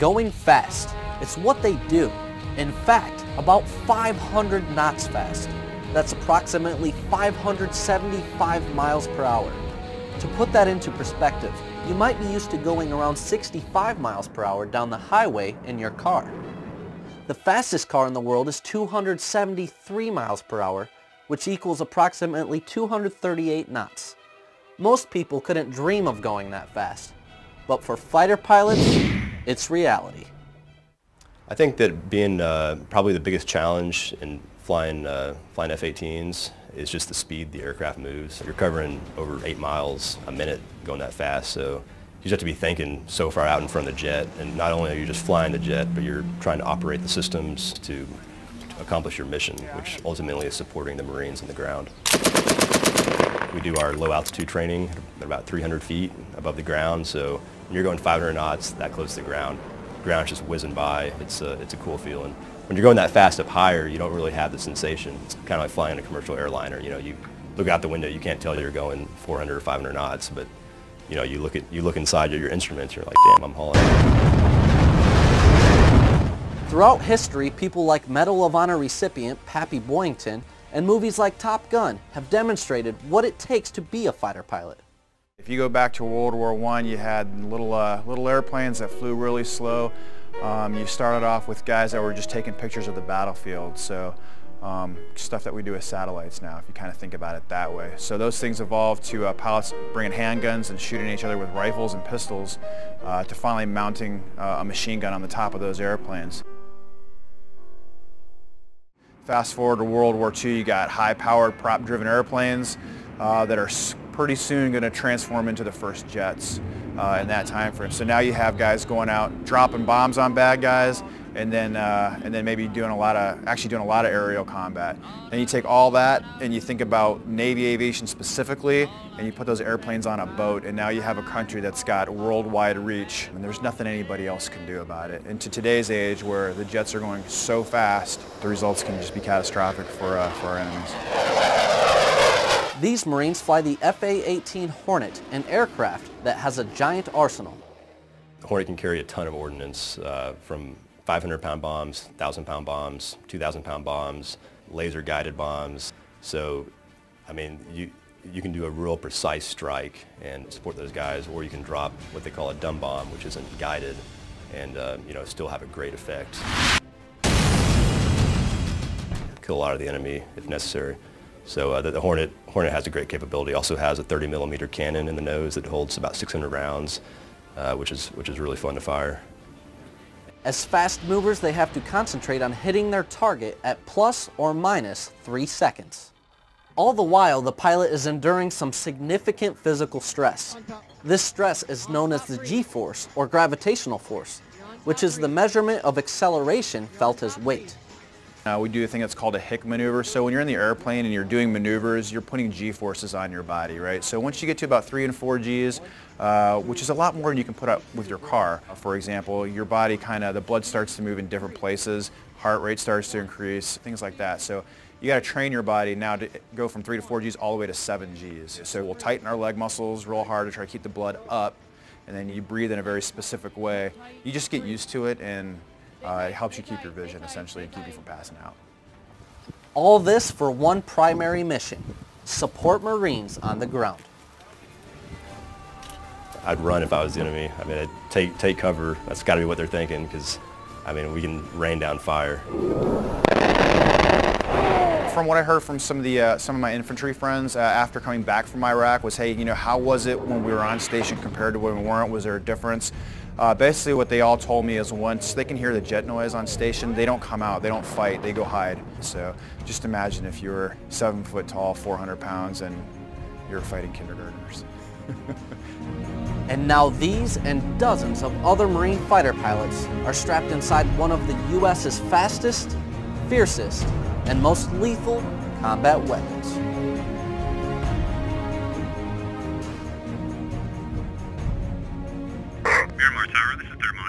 Going fast. It's what they do. In fact, about 500 knots fast. That's approximately 575 miles per hour. To put that into perspective, you might be used to going around 65 miles per hour down the highway in your car. The fastest car in the world is 273 miles per hour, which equals approximately 238 knots. Most people couldn't dream of going that fast, but for fighter pilots, it's reality. I think that being probably the biggest challenge in flying F-18s is just the speed the aircraft moves. You're covering over 8 miles a minute going that fast, so you just have to be thinking so far out in front of the jet, and not only are you just flying the jet, but you're trying to operate the systems to accomplish your mission, which ultimately is supporting the Marines on the ground. We do our low altitude training at about 300 feet above the ground, so when you're going 500 knots that close to the ground is just whizzing by. It's a cool feeling. When you're going that fast up higher, you don't really have the sensation. It's kind of like flying a commercial airliner. You know, you look out the window, you can't tell you're going 400 or 500 knots, but you know, you look inside your instruments, you're like, damn, I'm hauling. Throughout history, people like Medal of Honor recipient Pappy Boyington and movies like Top Gun have demonstrated what it takes to be a fighter pilot. If you go back to World War I, you had little airplanes that flew really slow. You started off with guys that were just taking pictures of the battlefield, so stuff that we do with satellites now, if you kind of think about it that way. So those things evolved to pilots bringing handguns and shooting each other with rifles and pistols to finally mounting a machine gun on the top of those airplanes. Fast forward to World War II, you got high-powered prop-driven airplanes that are pretty soon going to transform into the first jets in that time frame. So now you have guys going out dropping bombs on bad guys, and then maybe doing a lot of aerial combat. Then you take all that and you think about Navy aviation specifically, and you put those airplanes on a boat, and now you have a country that's got worldwide reach, and there's nothing anybody else can do about it. And to today's age, where the jets are going so fast, the results can just be catastrophic for our enemies. These Marines fly the F-18 Hornet, an aircraft that has a giant arsenal. The Hornet can carry a ton of ordnance, from 500-pound bombs, 1,000-pound bombs, 2,000-pound bombs, laser-guided bombs. So, I mean, you can do a real precise strike and support those guys, or you can drop what they call a dumb bomb, which isn't guided, and you know, still have a great effect. Kill a lot of the enemy if necessary. So the Hornet has a great capability. Also has a 30mm cannon in the nose that holds about 600 rounds, which is really fun to fire. As fast movers, they have to concentrate on hitting their target at plus or minus 3 seconds. All the while, the pilot is enduring some significant physical stress. This stress is known as the G-force, or gravitational force, which is the measurement of acceleration felt as weight. We do a thing that's called a Hick maneuver. So when you're in the airplane and you're doing maneuvers, you're putting G-forces on your body, right? So once you get to about 3 and 4 Gs, which is a lot more than you can put up with your car. For example, your body the blood starts to move in different places, heart rate starts to increase, things like that. So you got to train your body now to go from 3 to 4 Gs all the way to 7 Gs. So we'll tighten our leg muscles real hard to try to keep the blood up, and then you breathe in a very specific way. You just get used to it, and it helps you keep your vision, essentially, and keep you from passing out. All this for one primary mission: support Marines on the ground. I'd run if I was the enemy. I mean, I'd take cover. That's got to be what they're thinking, because, I mean, we can rain down fire. From what I heard from some of my infantry friends after coming back from Iraq was, hey, you know, how was it when we were on station compared to when we weren't? Was there a difference? Basically what they all told me is once they can hear the jet noise on station, they don't come out, they don't fight, they go hide. So just imagine if you were 7 foot tall, 400 pounds, and you're fighting kindergartners. And now these and dozens of other Marine fighter pilots are strapped inside one of the U.S.'s fastest, fiercest, and most lethal combat weapons. Miramar Tower, this is Thermal.